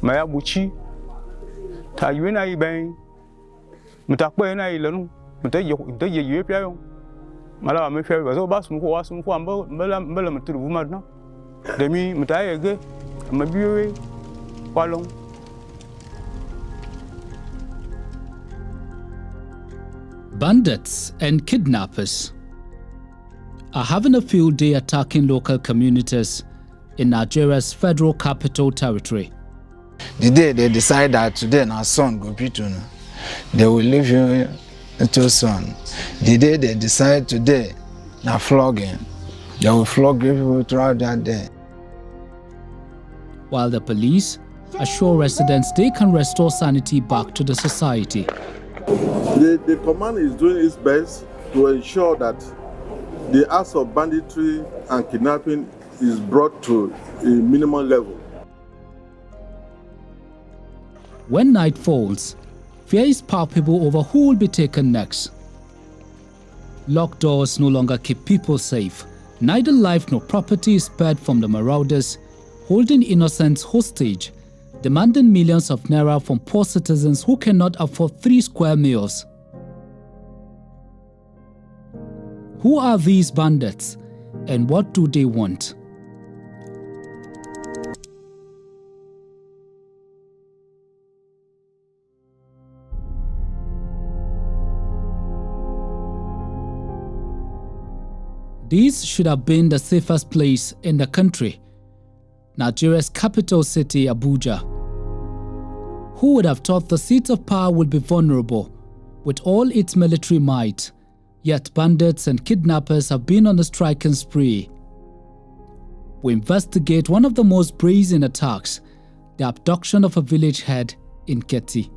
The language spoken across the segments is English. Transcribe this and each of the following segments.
maya buchi ta yuena I ben mutakwe na ilanu mutaye yue pia yo mala me fe bazo basum ko wasum ko mbala muturu bumadna demi mutaye ge mabiwe kwalong. Bandits and kidnappers are having a field day attacking local communities in Nigeria's federal capital territory. The day they decide that today our son go beat you, they will leave you into son. The day they decide today na flogging, they will flog you throughout that day. While the police assure residents they can restore sanity back to the society. The command is doing its best to ensure that the acts of banditry and kidnapping is brought to a minimum level. When night falls, fear is palpable over who will be taken next. Locked doors no longer keep people safe. Neither life nor property is spared from the marauders, holding innocents hostage, demanding millions of naira from poor citizens who cannot afford 3 square meals. Who are these bandits, and what do they want? This should have been the safest place in the country, Nigeria's capital city, Abuja. Who would have thought the seat of power would be vulnerable with all its military might? Yet bandits and kidnappers have been on a striking spree. We investigate one of the most brazen attacks, the abduction of a village head in Ketti.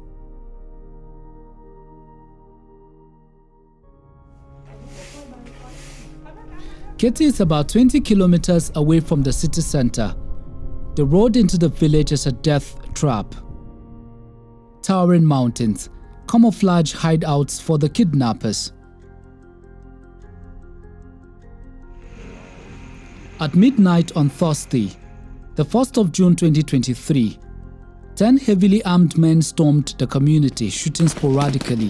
Ketti is about 20 kilometers away from the city center. The road into the village is a death trap. Towering mountains, camouflage hideouts for the kidnappers. At midnight on Thursday, the 1st of June 2023, 10 heavily armed men stormed the community, shooting sporadically.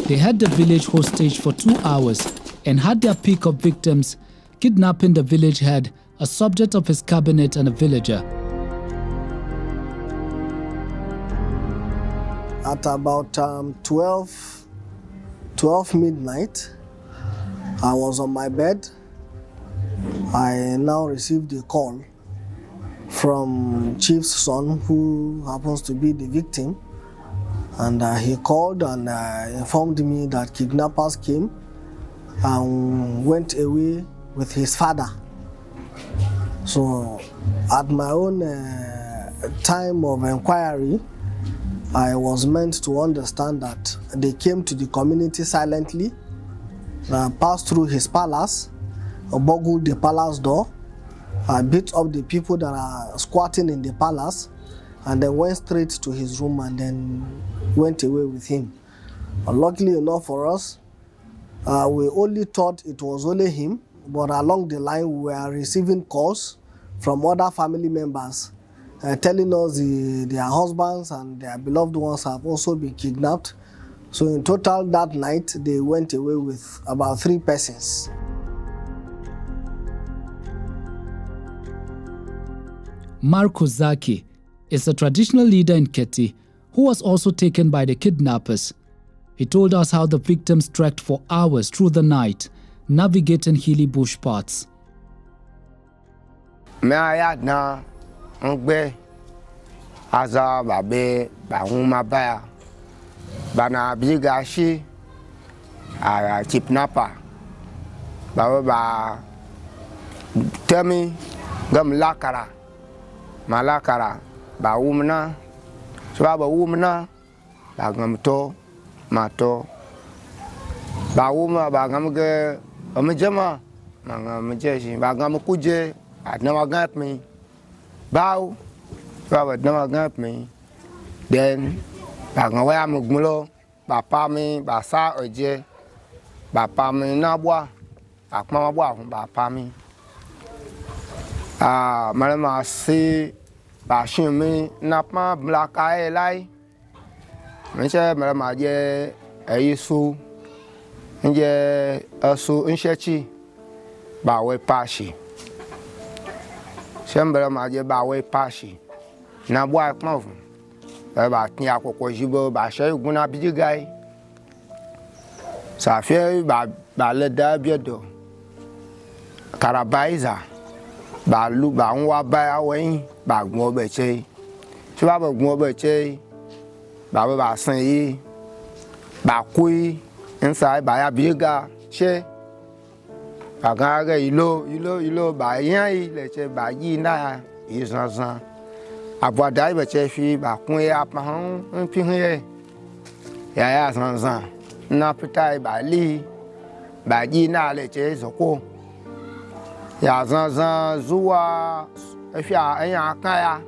They held the village hostage for 2 hours and had their peak of victims, kidnapping the village head, a subject of his cabinet and a villager. At about 12 midnight, I was on my bed. I now received a call from Chief's son, who happens to be the victim. And he called and informed me that kidnappers came and went away with his father. So at my own time of inquiry, I was meant to understand that they came to the community silently, passed through his palace, burgled the palace door, beat up the people that are squatting in the palace, and then went straight to his room and then went away with him. But luckily enough for us, we only thought it was only him, but along the line we were receiving calls from other family members telling us their husbands and their beloved ones have also been kidnapped. So in total that night, they went away with about 3 persons. Marco Zaki is a traditional leader in Ketti who was also taken by the kidnappers. He told us how the victims trekked for hours through the night, navigating hilly bush paths. Malakara ba umna so ba umna ba ngamto mato ba uma ba ngamge amjama ngamjeshi ba ngamkuje adna gap me baw ba adna gap me then ba ngwa mugmulo ba pa me ba sa oje ba pa me na bwa akma bwa ba pa me malama si bà xin mi nạp mà là cái lại mình sẽ mà về ấy su về su sẽ chi bà về pashi xem mà về bà về pashi na bua mà bà nhà của chị bà sẽ cũng na bị gai sa phía bà lên đã biết được Karabaiza bà lu bà qua ba ấy bà ngồi bể chơi chứ bà ngồi bể chơi bà sinh bà quy inside bà biết ga chơi bà cái ilo bà nhảy để chơi bà gì na izan Abuja dai bể chơi phi bà quy áp mà không phi nghe ya zan na pitai bà li bà gì na để chơi rồi cô ya zan zuwa afia anya kaya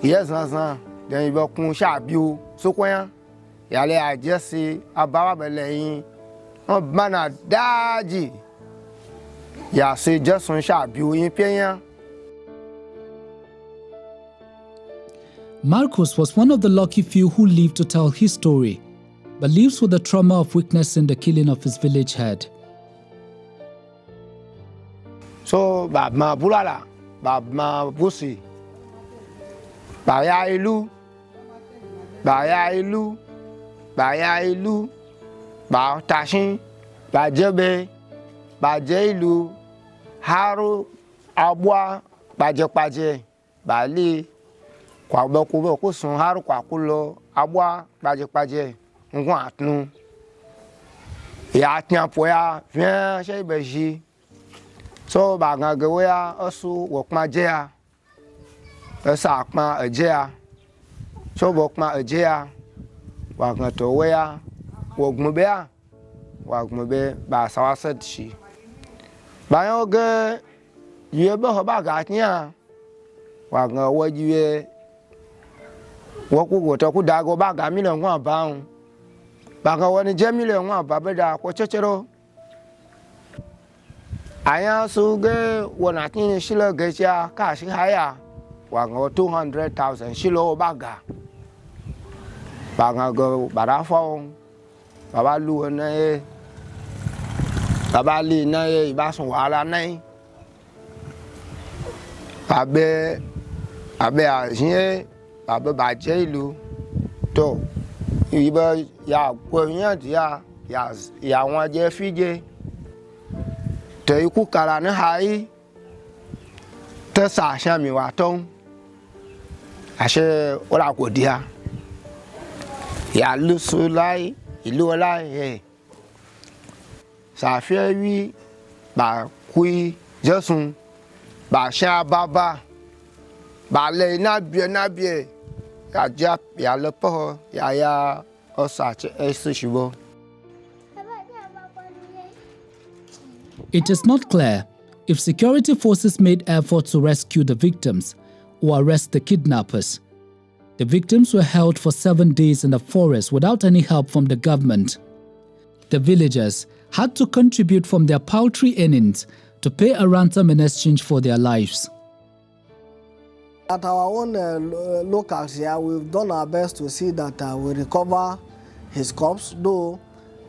ya zan den ibo kun sha biu so kwan ya le ajesi abawa beleyin on bana daji ya se jason sha biu yin peyan. Marcus was one of the lucky few who lived to tell his story, but lives with the trauma of witnessing the killing of his village head. So bà mà bulala bà mà busi bà ya ilu bà tashin bà jebe bà jeilu haru abwa bà jepaje bà li kwa boku ko sun haru kwa kulo abwa bà jepaje ngun atnu ya tiampo ya vient chez beji so bà ngà gwe ya osu wokma je ya esa kma eje ya so wokma eje ya wa ngà to we ya wogmbe ya wogmbe ba sawaset shi ba yo ge ye be ho ba ga tia wa ngà wo jiwe woku go to ku da go ba ga mi le nwa ba un ba ga woni je mi le nwa ba be da ko chechero aya suge wona tin shilo geja ka shi haya wa ngo 200,000 shilo baga banga go barafo baba lu na e baba li na e ba sun wala nai abe ajie abe ba je ilu to iba ya ko yan ya won je fije te ku kala ne hai te sa sha mi wa ton ashe ora ko dia ya lu su lai ilu lai he sa fe wi ba kui jesun ba sha baba ba le na bie ya ja ya le po ya o sa che esu shibo. It is not clear if security forces made efforts to rescue the victims or arrest the kidnappers. The victims were held for 7 days in the forest without any help from the government. The villagers had to contribute from their paltry earnings to pay a ransom in exchange for their lives. At our own locals here, we've done our best to see that we recover his corpse, though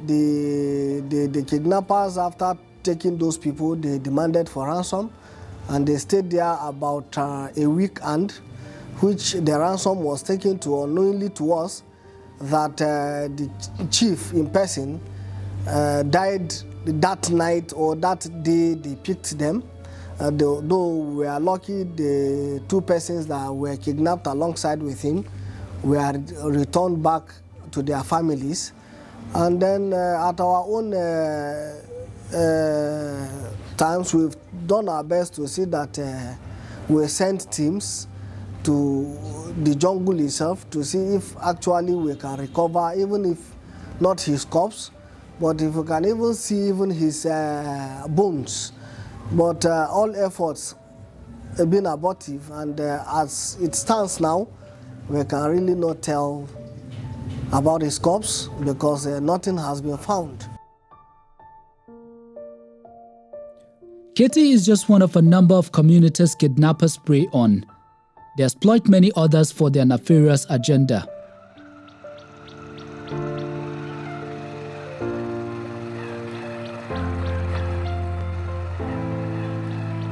the kidnappers, after taking those people, they demanded for ransom, and they stayed there about a week, and which the ransom was taken to unknowingly to us that the chief in person died that night or that day they picked them. Though we are lucky, the 2 persons that were kidnapped alongside with him were returned back to their families. And then at our own times, we've done our best to see that we sent teams to the jungle itself to see if actually we can recover, even if not his corpse, but if we can even see even his bones. But all efforts have been abortive, and as it stands now, we can really not tell about his corpse because nothing has been found. Ketti is just one of a number of communities kidnappers prey on. They exploit many others for their nefarious agenda.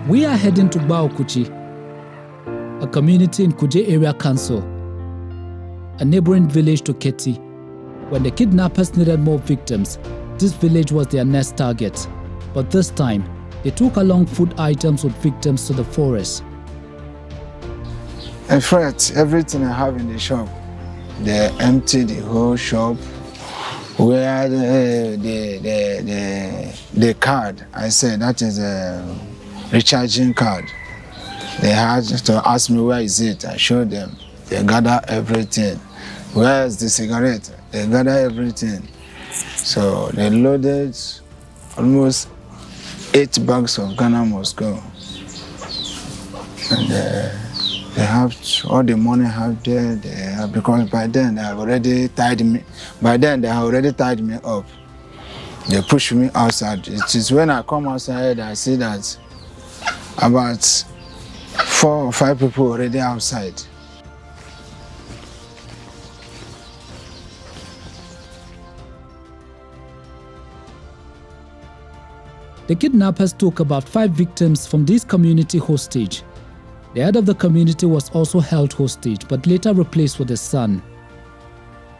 We are heading to Baokuchi, a community in Kuje Area Council, a neighboring village to Ketti. When the kidnappers needed more victims, this village was their next target. But this time, they took along food items with victims to the forest. In fact, everything I have in the shop, they empty the whole shop. Where the card, I said that is a recharging card. They had to ask me where is it. I showed them. They gather everything. Where is the cigarette? They gather everything. So they loaded almost 8 bags of Ghana Moscow. And they have all the money have there. They have, because by then they have already tied me. By then they have already tied me up. They push me outside. It is when I come outside I see that about 4 or 5 people already outside. The kidnappers took about 5 victims from this community hostage. The head of the community was also held hostage, but later replaced with his son.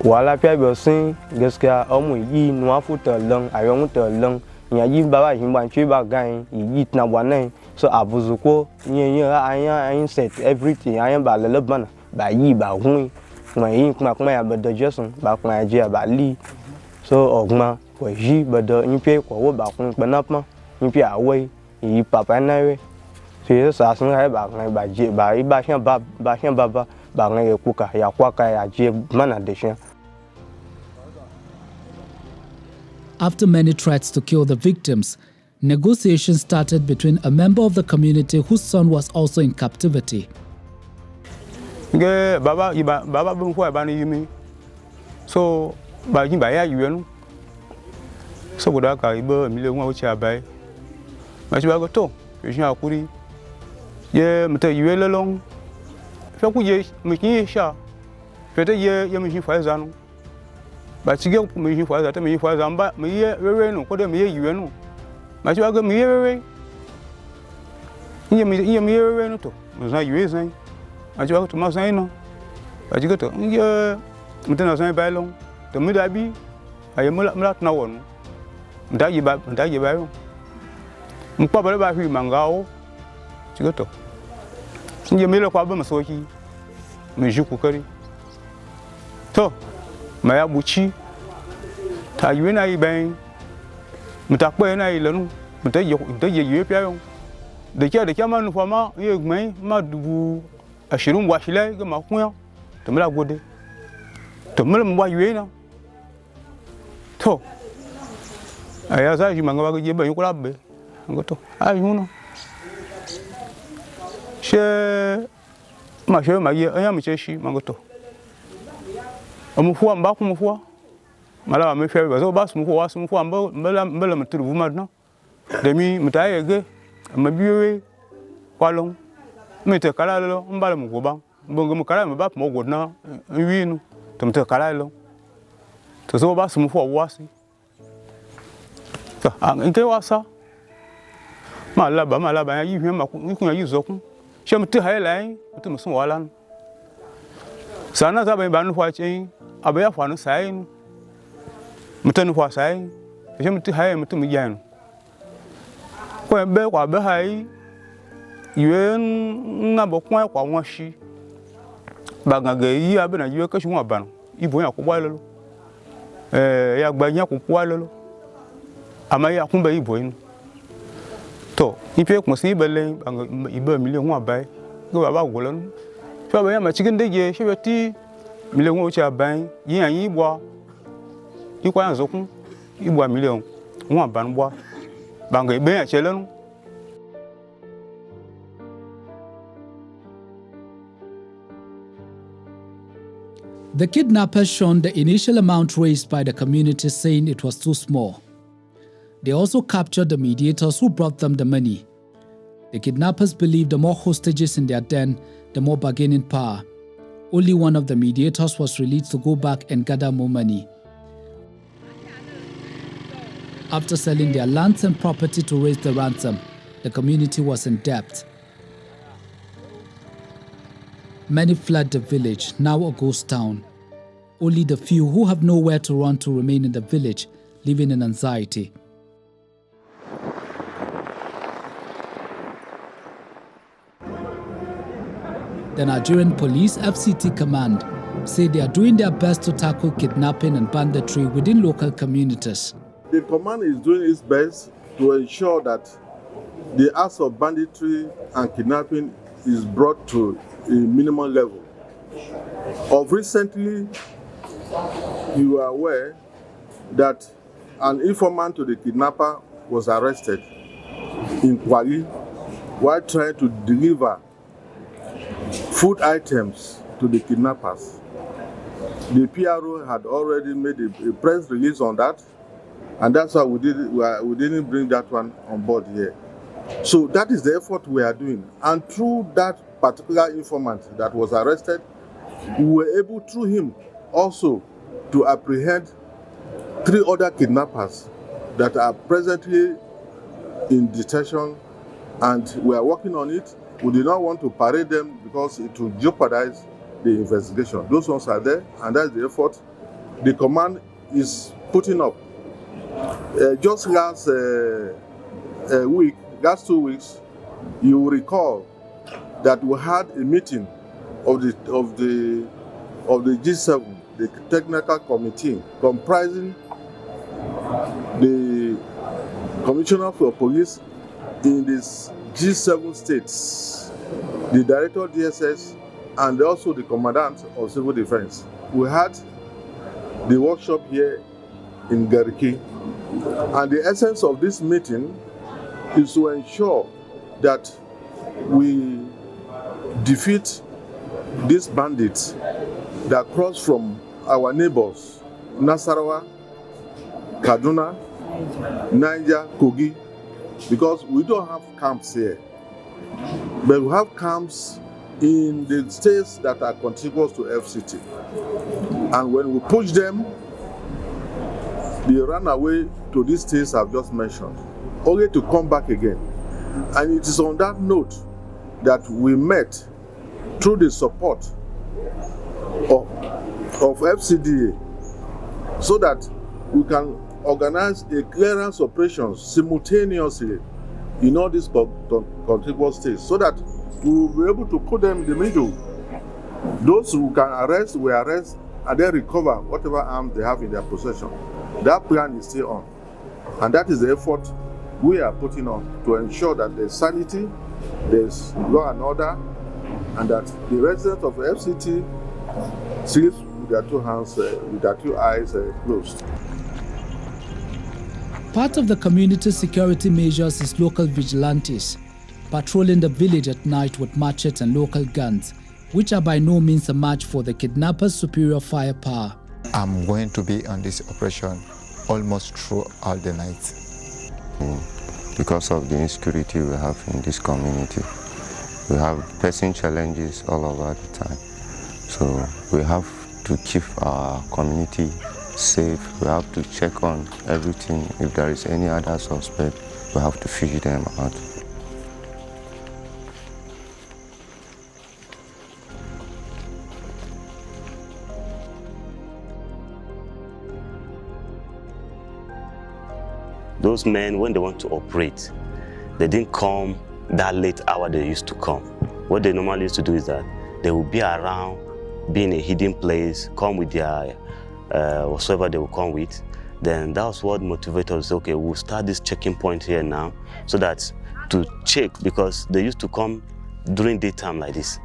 Wala pia biosin gaskiya amu yi nuwa futa long ayon ta long nya yi baba yin ban chi ba gan yi na wane so abuzuko yin ayan set everything ayan ba lele bana ba yi ba hun ma yin kuma ya bada jesun ba kuma je ba li so ogma ko yi bada yin pe ko wo ba kun panapma yin pe awai yi papa na we so sa sun ha ba je ba yi ba shan baba ba ngai kuka ya kwaka ya je mana de shan. After many threats to kill the victims, negotiations started between a member of the community whose son was also in captivity. Baba bun fo ba ni yimi. So ba yin ba ya yuenu. So guda ka ibo mi le won o chi abai. Ma chi ba go to, ye shin akuri. Ye mte yue le long. Fe ku ye mi kin sha. Fe te ye mi shin fa zanu. Ba chi ge mi shin fa za te mi fa za mba mi ye wewe no ko de mi ye yue no. Ma chi ba go mi ye wewe. Ye mi ye wewe no to. Mo za yue zan. Ma chi ba go to ma zan no. Ba chi go to ye mte na zan ba long. To mi da bi aye mo la na wo no. Nda ye ba yo. Mpa ba ba fi mangao. Chi go to. Ye mi le kwa ba masoki. Mi ji kokari. To ma ya buchi ta yue na yi ben mta pe na yi lenu mta ye yue pia yo de kia ma nu fama ye gmen ma dubu ashirin wa shile ga ma kun to mla gode to mla mwa yue na to aya za ji manga ba ye ben ko la be ngo to ayu no she ma ye anya mi che shi mango to amufua mba kumufua mala me fe ba so ba sumufua wa sumufua mbala mturu vuma no demi mtayege mabiwe kwalong mete kala lo mbala mugoba mbongo mukala mba mo godna winu to mte kala lo to so ba sumufua wasi to nke wasa mala ba ya yi ma ku ya yizoku shemte hayelai mte musun wala sana za ba nu fa chen abaya fa no sai mutanu fa sai je mutu haye mutu mu yan ko be kwa be hai yuen na bo kwa won shi ba gaga yi abena yue ka shi won ba no ibo yan ko bwa lolo ya gba yan ko kwa lolo ama ya kun be ibo yin to ipe kun si bele ibe million won ba go baba go lo so ba ya ma chicken de je she ti million wo cha ban yin an yi bwa ikwa yan zokun ibwa million won ban bwa banga ibe ya chele no. The kidnappers shunned the initial amount raised by the community, saying it was too small. They also captured the mediators who brought them the money. The kidnappers believed the more hostages in their den, the more bargaining power. Only one of the mediators was released to go back and gather more money. After selling their lands and property to raise the ransom, the community was in debt. Many fled the village, now a ghost town. Only the few who have nowhere to run to remain in the village, living in anxiety. The Nigerian Police FCT Command say they are doing their best to tackle kidnapping and banditry within local communities. The command is doing its best to ensure that the acts of banditry and kidnapping is brought to a minimum level. Of recently, you are aware that an informant to the kidnapper was arrested in Kwagi while trying to deliver food items to the kidnappers. The PRO had already made a press release on that, and that's why we didn't bring that one on board here. So that is the effort we are doing. And through that particular informant that was arrested, we were able, through him, also to apprehend 3 other kidnappers that are presently in detention, and we are working on it. We did not want to parade them because it would jeopardize the investigation. Those ones are there, and that's the effort the command is putting up. Just last 2 weeks, you will recall that we had a meeting of the G7, the technical committee, comprising the commissioner for police in these G7 states, the director of DSS, and also the commandant of civil defense. We had the workshop here in Gariki, and the essence of this meeting is to ensure that we defeat these bandits that cross from our neighbors, Nasarawa, Kaduna, Niger, Kogi, because we don't have camps here, but we have camps in the states that are contiguous to FCT. And when we push them, they run away to these states I've just mentioned, only to come back again. And it is on that note that we met through the support of FCDA, so that we can organize a clearance operations simultaneously in all these contiguous states, so that we will be able to put them in the middle. Those who can arrest will arrest, and then recover whatever arms they have in their possession. That plan is still on, and that is the effort we are putting on to ensure that there's sanity, there's law and order, and that the residents of FCT sleep with their 2 hands, with their 2 eyes closed. Part of the community security measures is local vigilantes, patrolling the village at night with machetes and local guns, which are by no means a match for the kidnappers' superior firepower. I'm going to be on this operation almost throughout the night. Because of the insecurity we have in this community, we have pressing challenges all over the time. So we have to keep our community safe. We have to check on everything. If there is any other suspect, we have to fish them out. Those men, when they want to operate, they didn't come that late hour they used to come. What they normally used to do is that they will be around, be in a hidden place, come with their whatsoever they will come with. Then that's what motivated us. Okay, we'll start this checking point here now, so that to check, because they used to come during daytime like this.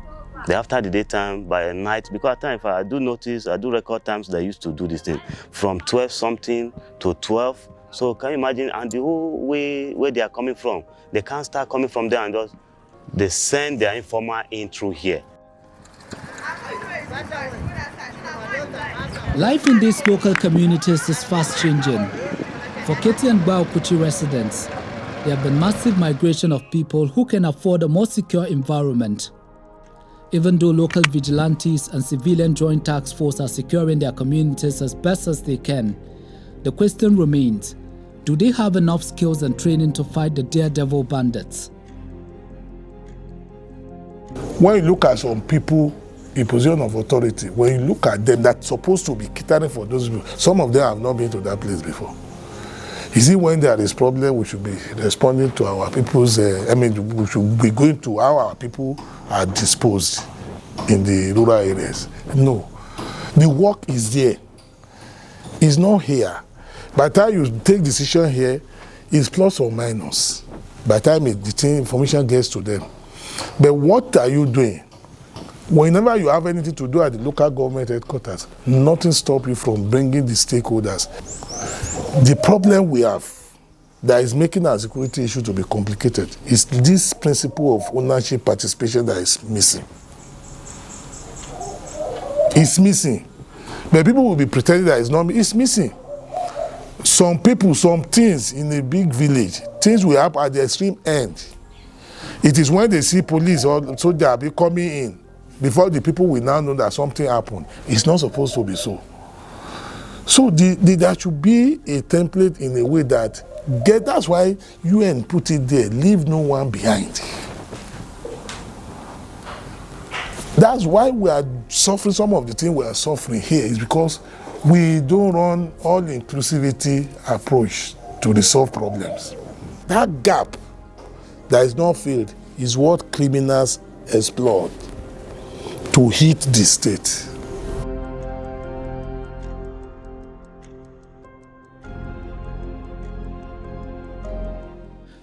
Then after the daytime, by night, because at times, if I do notice, I do record times they used to do this thing from 12 something to 12. So can you imagine, and the whole way where they are coming from, they can't start coming from there, and just they send their informer in through here. Life in these local communities is fast changing. For Ketti and Baukuchi residents, there have been massive migration of people who can afford a more secure environment. Even though local vigilantes and civilian joint task force are securing their communities as best as they can, the question remains, do they have enough skills and training to fight the daredevil bandits? When you look at some people in position of authority, when you look at them that's supposed to be catering for those people, some of them have not been to that place before. Is it when there is problem we should be responding to our people's, we should be going to how our people are disposed in the rural areas? No. The work is there. It's not here. By the time you take decision here, it's plus or minus. By the time the information gets to them. But what are you doing? Whenever you have anything to do at the local government headquarters, nothing stops you from bringing the stakeholders. The problem we have that is making our security issue to be complicated is this principle of ownership participation that is missing. It's missing. But people will be pretending that it's not. It's missing. Some people, some things in a big village, things will happen at the extreme end. It is when they see police or soldiers be coming in, before the people will now know that something happened. It's not supposed to be so. So there should be a template in a way that, that's why UN put it there, leave no one behind. That's why we are suffering, some of the things we are suffering here is because we don't run all-inclusivity approach to resolve problems. That gap that is not filled is what criminals exploit to hit the state.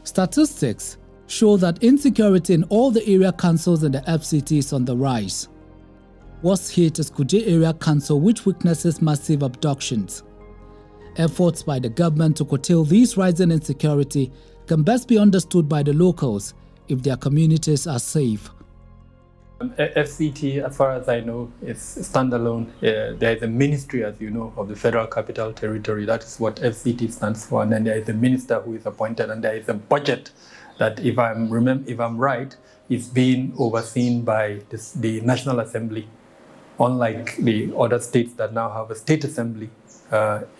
Statistics show that insecurity in all the area councils in the FCT is on the rise. Worst hit is Kuje Area Council, which witnesses massive abductions. Efforts by the government to curtail these rising insecurity can best be understood by the locals if their communities are safe. FCT, as far as I know, is standalone. There is a ministry, as you know, of the Federal Capital Territory. That is what FCT stands for. And then there is a minister who is appointed, and there is a budget that, if I'm right, is being overseen by the National Assembly. Unlike the other states that now have a state assembly,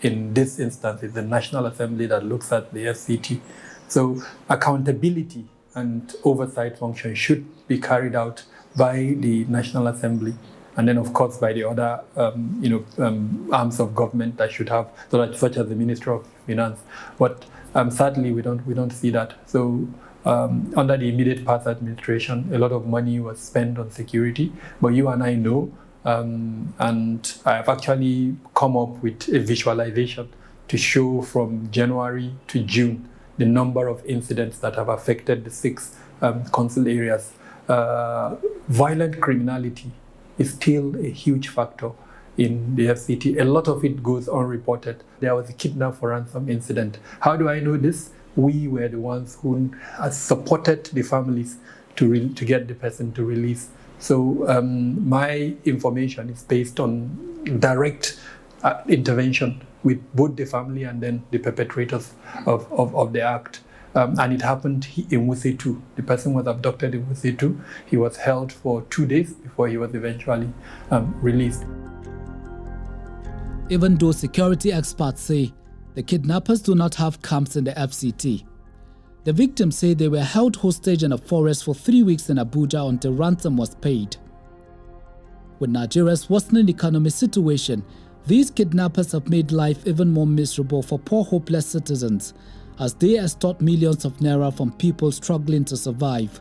in this instance, it's the National Assembly that looks at the FCT. So accountability and oversight function should be carried out by the National Assembly, and then of course by the other arms of government that should have, such as the Ministry of Finance. But sadly, we don't see that. So under the immediate past administration, a lot of money was spent on security. But you and I know, and I have actually come up with a visualization to show from January to June the number of incidents that have affected the 6 council areas. Violent criminality is still a huge factor in the FCT. A lot of it goes unreported. There was a kidnap for ransom incident. How do I know this? We were the ones who supported the families to get the person to release. So my information is based on direct intervention with both the family and then the perpetrators of the act. And it happened in Wuse 2. The person was abducted in Wuse 2. He was held for 2 days before he was eventually released. Even though security experts say the kidnappers do not have camps in the FCT, the victims say they were held hostage in a forest for 3 weeks in Abuja until ransom was paid. With Nigeria's worsening economic situation, these kidnappers have made life even more miserable for poor, hopeless citizens as they extort millions of naira from people struggling to survive.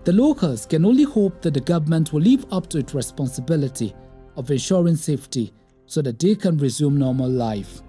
The locals can only hope that the government will live up to its responsibility of ensuring safety so that they can resume normal life.